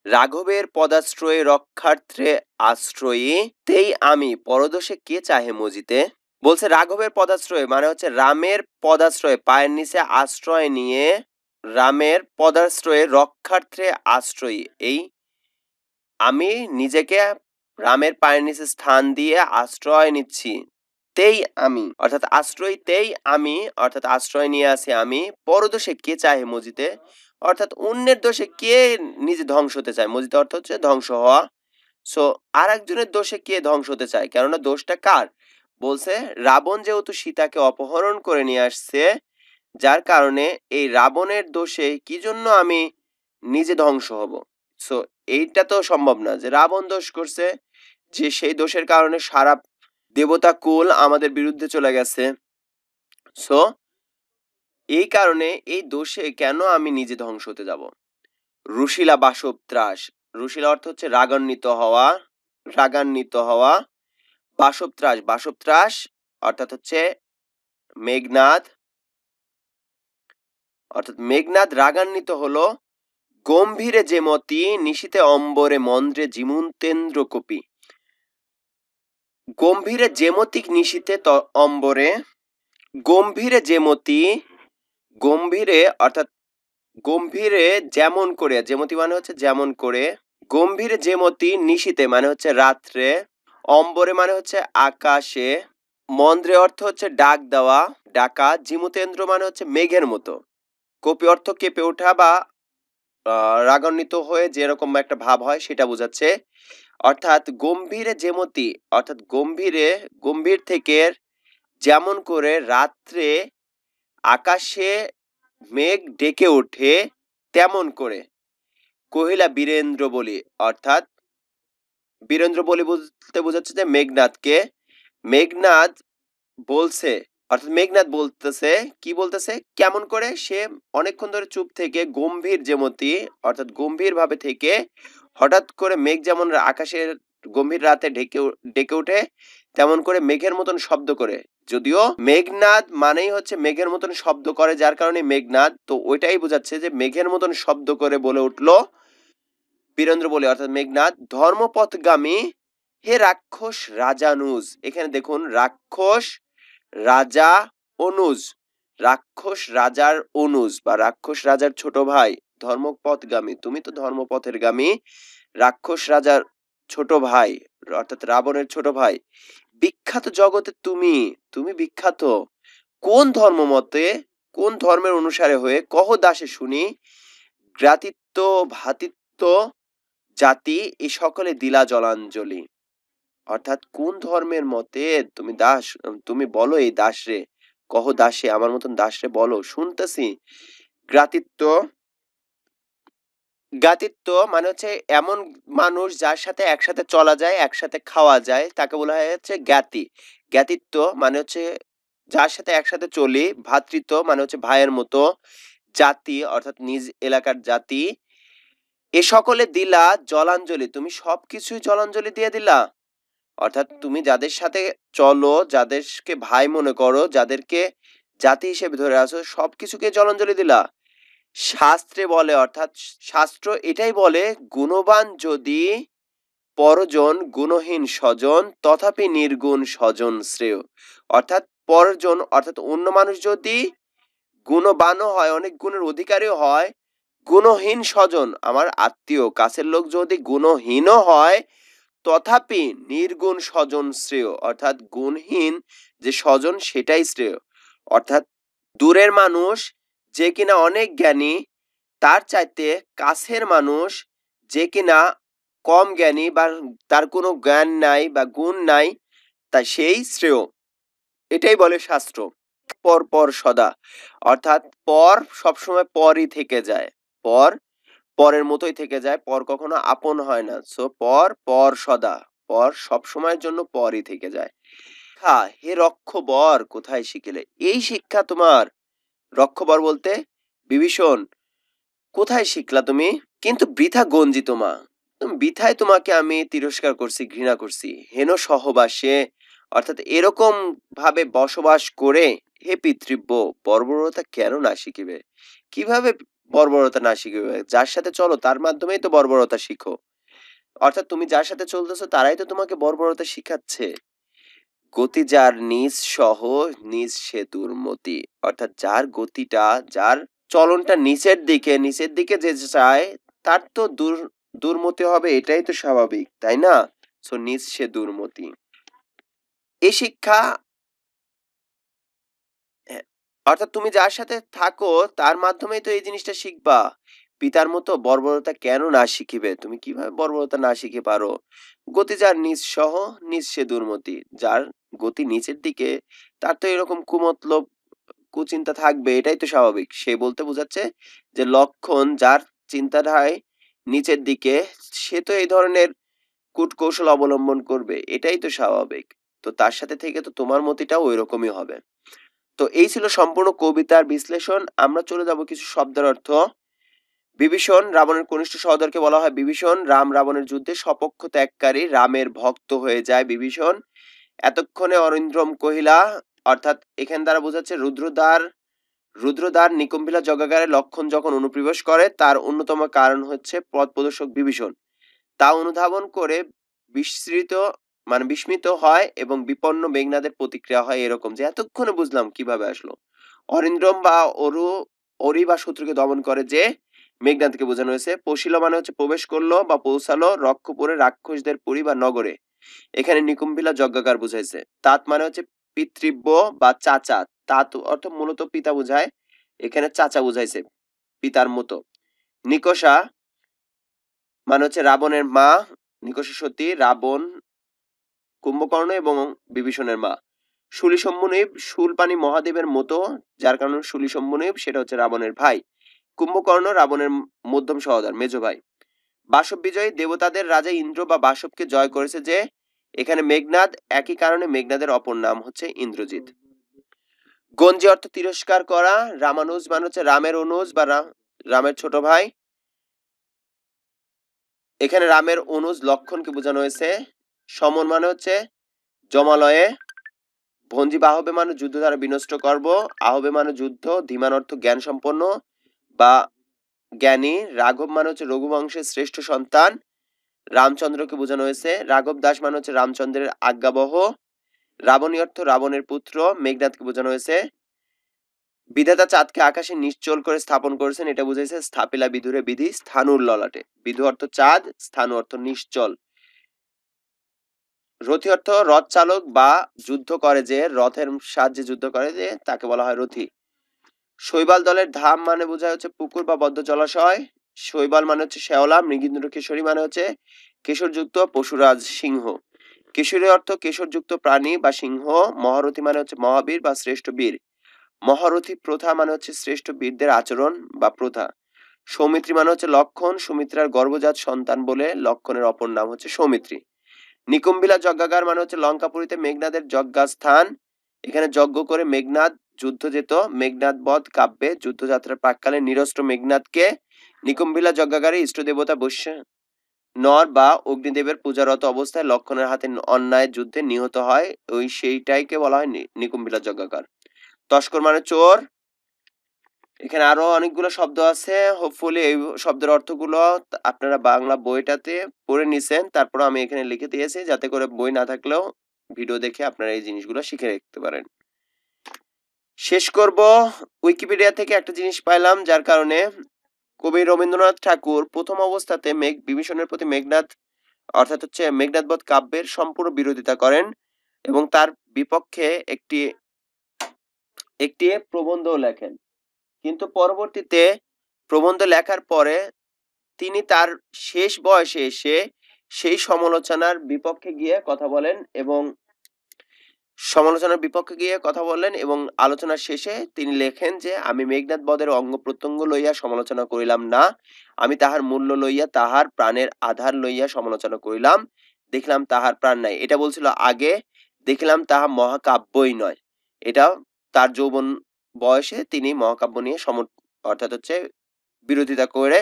রাঘবের পদাশ্রয়ে রক্ষার্থে আশ্রয়ী তেই আমি পরদোষে কে চাহে মজিতে বলছে রাঘবের পদাশ্রয় মানে হচ্ছে রামের পদাশ্রয় পায়ের নিচে আশ্রয় নিয়ে রামের পদাশ্রয়ে রক্ষার্থে আশ্রয়ী এই আমি নিজেকে রামের পায়ের নিচে স্থান দিয়ে আশ্রয় নিচ্ছি তেই আমি অর্থাৎ আশ্রয় নিয়ে আছি আমি পরদোষে কে চাহে মজিতে অর্থাৎ অন্যের দোষে কে নিজে ধ্বংস হতে চায় মজিতে অর্থ হচ্ছে ধ্বংস হওয়া সো আর একজনের দোষে কে ধ্বংস হতে চায় কেননা দোষটা কার বলছে রাবণ যেহেতু সীতাকে অপহরণ করে নিয়ে আসছে যার কারণে এই রাবণের দোষে কি জন্য আমি নিজে ধ্বংস হব সো এইটা তো সম্ভব না যে রাবণ দোষ করছে যে সেই দোষের কারণে সারা দেবতা কুল আমাদের বিরুদ্ধে চলে গেছে সো এই কারণে এই দোষে কেন আমি নিজে ধ্বংস হতে যাব রুশিলা বাসবত্রাস রুশিলা অর্থ হচ্ছে রাগান্বিত হওয়া বাসবত্রাস অর্থাৎ হচ্ছে মেঘনাদ রাগান্বিত হলো গম্ভীরে যেমতি নিশীতে অম্বরে মন্দ্রে জিমুন্তেন্দ্র কপি গম্ভীরে যেমতি নিশীতে অম্বরে গম্ভীরে অর্থাৎ গম্ভীরে যেমন করে যেমতি মানে হচ্ছে যেমন করে গম্ভীরে যেমতি নিশীতে মানে হচ্ছে রাত্রে অম্বরে মানে হচ্ছে আকাশে মন্দ্রে অর্থ হচ্ছে ডাকা জিমুতেন্দ্র মানে হচ্ছে মেঘের মতো কপি অর্থ কেঁপে ওঠা বা রাগান্বিত হয়ে যেরকম একটা ভাব হয় সেটা বোঝাচ্ছে অর্থাৎ গম্ভীরে যেমতি অর্থাৎ গম্ভীর থেকে যেমন করে রাত্রে আকাশে মেঘ ডেকে ওঠে তেমন করে কহিলা বীরেন্দ্র বলি অর্থাৎ বীরেন্দ্র বলি বলতে বোঝাচ্ছে যে মেঘনাদ বলছে অর্থাৎ মেঘনাদ বলতেছে কি বলতেছে কেমন করে সে অনেকক্ষণ ধরে চুপ থেকে গম্ভীর যেমতি অর্থাৎ গম্ভীর ভাবে থেকে হঠাৎ করে মেঘ যেমন আকাশের গম্ভীর রাতে ডেকে ওঠে তেমন করে মেঘের মতন শব্দ করে যদিও মেঘনাদ মানেই হচ্ছে মেঘের মতন শব্দ করে যার কারণে মেঘনাদ তো ওইটাই বোঝাচ্ছে যে মেঘের মতন শব্দ করে বলে উঠলো বীরেন্দ্র বলে অর্থাৎ মেঘনাদ ধর্মপথগামী হে রাক্ষস রাজানুজ এখানে দেখুন রাক্ষস রাজার অনুজ বা রাক্ষস রাজার ছোট ভাই ধর্মপথগামী তুমি তো ধর্মপথের গামী রাক্ষস রাজার ছোট ভাই অর্থাৎ রাবণের ছোট ভাই বিখ্যাত জগতে তুমি বিখ্যাত কোন ধর্মের অনুসারে হয়ে কহ দাসে শুনি জ্ঞাতিত্ব ভাতিত্ব জাতি এই সকলে দিলা জলাঞ্জলি অর্থাৎ কোন ধর্মের মতে তুমি বলো এই দাসরে কহ দাসে আমার মতন দাসরে বলো শুনতেছি জ্ঞাতিত্ব, জ্ঞাতিত্ব মানে হচ্ছে এমন মানুষ যার সাথে একসাথে চলা যায়, একসাথে খাওয়া যায়, তাকে বলা হয় হচ্ছে জ্ঞাতি। জ্ঞাতিত্ব মানে হচ্ছে যার সাথে একসাথে চলি। ভ্রাতৃত্ব মানে হচ্ছে ভাইয়ের মতো। জাতি অর্থাৎ নিজ এলাকার জাতি। এ সকলে দিলা জলাঞ্জলি, তুমি সবকিছুই জলাঞ্জলি দিয়ে দিলা। অর্থাৎ তুমি যাদের সাথে চলো, যাদেরকে ভাই মনে করো, যাদেরকে জাতি হিসেবে ধরে আছো, সবকিছুকে জলাঞ্জলি দিলা। শাস্ত্রে বলে, অর্থাৎ শাস্ত্র এটাই বলে, গুণবান যদি পরজন, গুণহীন স্বজন, তথাপি নির্গুণ স্বজন শ্রেয়। অর্থাৎ পরজন অর্থাৎ অন্য মানুষ যদি গুণবানও হয়, অনেক গুণের অধিকারীও হয়, গুণহীন স্বজন আমার আত্মীয় কাছের লোক যদি গুণহীনও হয়, তথাপি নির্গুণ স্বজন শ্রেয়। অর্থাৎ গুণহীন যে স্বজন সেটাই শ্রেয়। অর্থাৎ দূরের মানুষ যে কিনা অনেক জ্ঞানী, তার চাইতে কাছের মানুষ যে কিনা কম জ্ঞানী বা তার কোনো জ্ঞান নাই বা গুণ নাই, তা সেই শ্রেয়। এটাই বলে শাস্ত্র। পর পর সদা, অর্থাৎ পর সবসময় পরই থেকে যায়। পর পরের মতোই থেকে যায়, পর কখনো আপন হয় না। সো পর পর সদা, পর সব সময়ের জন্য পরই থেকে যায়। শিক্ষা হে রক্ষবর কোথায় শিখিলে? এই শিক্ষা তোমার, রক্ষবর বলতে বিভীষণ, কোথায় শিখলা তুমি? কিন্তু বৃথা গঞ্জিত মা, বৃথায় তোমাকে আমি তিরস্কার করছি, ঘৃণা করছি। হেন সহবাসে, অর্থাৎ এরকম ভাবে বসবাস করে, হে পিতৃব্য বর্বরতা কেন না শিখিবে? কিভাবে বর্বরতা না শিখিবে? যার সাথে চলো তার মাধ্যমেই তো বর্বরতা শিখো। অর্থাৎ তুমি যার সাথে চলতেছো তারাই তো তোমাকে বর্বরতা শিখাচ্ছে। গতি যার নিজ সহ নিজ সে দুর্মতি, অর্থাৎ যার গতিটা, যার চলনটা নিচের দিকে যে চায়, তার তো দুর্মতি হবে, এটাই তো স্বাভাবিক, তাই না? সো নিজ সে দুর্মতি। এই শিক্ষা, হ্যাঁ, অর্থাৎ তুমি যার সাথে থাকো তার মাধ্যমেই তো এই জিনিসটা শিখবা। পিতার মতো বর্বরতা কেন না শিখিবে? তুমি কিভাবে বর্বরতা না শিখে পারো? গতি যার নিজ সহ নিজ সে দুর্মতি, যার গতি নিচের দিকে, তার তো এরকম কুমতলব কুচিন্তা থাকবে, এটাই তো স্বাভাবিক। সে বলতে বোঝাচ্ছে যে লক্ষণ যার চিন্তাধারায় নিচের দিকে, সে তো এই ধরনের কূটকৌশল অবলম্বন করবে, এটাই তো স্বাভাবিক। তো তার সাথে থেকে তো তোমার মতিটাও ওই রকমই হবে। তো এই ছিল সম্পূর্ণ কবিতার বিশ্লেষণ। আমরা চলে যাব কিছু শব্দের অর্থ। বিভীষণ রাবণের কনিষ্ঠ সহোদরকে বলা হয় বিভীষণ। রাম রাবণের যুদ্ধে সপক্ষ ত্যাগকারী, রামের ভক্ত হয়ে যায় বিভীষণ। এতক্ষণে অরিন্দ্রম কহিলা, অর্থাৎ এখান দ্বারা বোঝাচ্ছে রুদ্রদ্বার নিকুম্ভিলা যজ্ঞাগারে লক্ষণ যখন অনুপ্রবেশ করে, তার অন্যতম কারণ হচ্ছে পথ প্রদর্শক বিভীষণ। তা অনুধাবন করে বিস্মৃত মানে বিস্মিত হয় এবং বিপন্ন মেঘনাদের প্রতিক্রিয়া হয় এরকম, যে এতক্ষণে বুঝলাম কিভাবে আসলো। অরিন্দ্রম বা অরি বা শত্রুকে দমন করে, যে মেঘনাদকে বোঝানো হয়েছে। পশিল মানে হচ্ছে প্রবেশ করলো বা পৌঁছালো রক্ষপুরে রাক্ষসদের পুরী বা নগরে। এখানে নিকুম্ভিলা যজ্ঞাগার বুঝাইছে। তাত মানে হচ্ছে পিতৃব্য বা চাচা। তাত অর্থ মূলত পিতা বুঝায়, এখানে চাচা বুঝাইছে, পিতার মতো। নিকষা মানে হচ্ছে রাবণের মা, নিকষা সতী, রাবণ, কুম্ভকর্ণ এবং বিভীষণের মা। শুলি সম্মুনীব শূলপাণি মহাদেবের মতো, যার কারণে শুলি সম্মুনীব, সেটা হচ্ছে রাবণের ভাই। কুম্ভকর্ণ রাবণের মধ্যম সহোদর, মেজো ভাই। বাসব বিজয়ী, দেবতাদের রাজা ইন্দ্র বা বাসবকে জয় করেছে যে। এখানে মেঘনাদ, একই কারণে মেঘনাদের অপর নাম হচ্ছে ইন্দ্রজিৎ। গঞ্জি অর্থ তিরস্কার করা। রামানুজ মানে হচ্ছে রামের অনুজ বা রামের ছোট ভাই। এখানে রামের অনুজ লক্ষণকে বোঝানো হয়েছে। সমন মানে হচ্ছে জমালয়ে। ভঞ্জি বাহবে মানে যুদ্ধ দ্বারা বিনষ্ট করব। আহবে মানে যুদ্ধ। ধীমান অর্থ জ্ঞান সম্পন্ন বা জ্ঞানী। রাঘব মানে হচ্ছে রঘুবংশের শ্রেষ্ঠ সন্তান, রামচন্দ্রকে বোঝানো হয়েছে। রাঘব দাস মানে হচ্ছে রামচন্দ্রের আজ্ঞাবহ। রাবণী অর্থ রাবণের পুত্র, মেঘনাথকে বোঝানো হয়েছে। বিধাতা চাঁদকে আকাশে নিশ্চল করে স্থাপন করেছেন, এটা বুঝাইছে। স্থাপিলা বিধুরে বিধি স্থানুর ললাটে। বিধু অর্থ চাঁদ, স্থানু অর্থ নিশ্চল। রথী অর্থ রথ চালক বা যুদ্ধ করে যে, রথের সাহায্যে যুদ্ধ করে যে, তাকে বলা হয় রথী। শৈবাল দলের ধাম মানে বোঝায় হচ্ছে পুকুর বা বদ্ধ জলাশয়। শৈবাল মানে হচ্ছে শেওলা। মৃগেন্দ্র কেশরী মানে হচ্ছে কেশরযুক্ত পশুরাজ সিংহ। কেশরী অর্থ কেশরযুক্ত প্রাণী বা সিংহ। মহারথী মানে হচ্ছে মহাবীর বা শ্রেষ্ঠ বীর। মহারথী প্রথা মানে হচ্ছে শ্রেষ্ঠ বীরদের আচরণ বা প্রথা। সৌমিত্রী মানে হচ্ছে লক্ষণ, সুমিত্রার গর্ভজাত সন্তান বলে লক্ষণের অপর নাম হচ্ছে সৌমিত্রী। নিকুম্বিলা যজ্ঞাগার মানে হচ্ছে লঙ্কাপুরীতে মেঘনাদের যজ্ঞাস্থান। এখানে যজ্ঞ করে মেঘনাদ যুদ্ধ যেত। মেঘনাদ বধ কাব্যে যুদ্ধযাত্রার প্রাককালে নিরস্ত্র মেঘনাদকে নিকুম্বিলা যজ্ঞাগারে ইষ্ট দেবতা বৈশ্য নর বা অগ্নিদেবের পূজারত অবস্থায় লক্ষণের হাতে অন্যায় যুদ্ধে নিহত হয়, ওই সেইটাইকে বলা হয় নিকুম্বিলা যজ্ঞাগার। তস্কর মানে চোর। এখানে আরো অনেকগুলো শব্দ আছে, হোপফুলি এই শব্দের অর্থগুলো আপনারা বাংলা বইটাতে পড়ে নিছেন, তারপর আমি এখানে লিখে দিয়েছি যাতে করে বই না থাকলেও ভিডিও দেখে আপনারা এই জিনিসগুলো শিখে রাখতে পারেন। শেষ করব, উইকিপিডিয়া থেকে একটা জিনিস পাইলাম যার কারণে কবি রবীন্দ্রনাথ ঠাকুর প্রথম অবস্থাতে বিভীষণের প্রতি মেঘনাদ অর্থাৎ হচ্ছে মেঘনাদবধ কাব্যের সম্পূর্ণ বিরোধিতা করেন এবং তার বিপক্ষে একটি একটি প্রবন্ধও লেখেন। কিন্তু পরবর্তীতে প্রবন্ধ লেখার পরে তিনি তার শেষ বয়সে এসে সেই সমালোচনার বিপক্ষে গিয়ে কথা বলেন এবং আলোচনার শেষে তিনি লেখেন যে আমি মেঘনাদ বধের অঙ্গ প্রত্যঙ্গ লইয়া সমালোচনা করিলাম না, আমি তাহার মূল্য লইয়া তাহার প্রাণের আধার লইয়া সমালোচনা করিলাম, দেখলাম তাহার প্রাণ নাই। এটা বলছিল আগে, দেখলাম তাহা মহাকাব্যই নয়। এটা তার যৌবন বয়সে তিনি মহাকাব্য নিয়ে অর্থাৎ হচ্ছে বিরোধিতা করে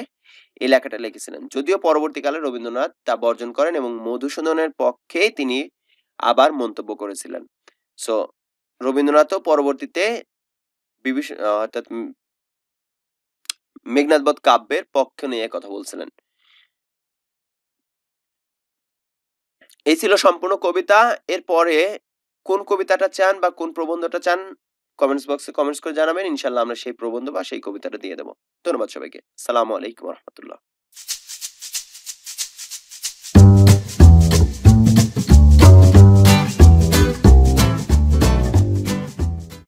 এই লেখাটা লিখেছিলেন। যদিও পরবর্তীকালে রবীন্দ্রনাথ তা বর্জন করেন এবং মধুসূদনের পক্ষেই তিনি আবার মন্তব্য করেছিলেন। সো রবীন্দ্রনাথও পরবর্তীতে অর্থাৎ মেঘনাদবধ কাব্যের পক্ষ নিয়ে কথা বলছিলেন। এই ছিল সম্পূর্ণ কবিতা। এরপরে কোন কবিতাটা চান বা কোন প্রবন্ধটা চান কমেন্টস বক্সে কমেন্টস করে জানাবেন, ইনশাল্লাহ আমরা সেই প্রবন্ধ বা সেই কবিতাটা দিয়ে দেবো। ধন্যবাদ সবাইকে। আসসালামু আলাইকুম রহমতুল্লাহ।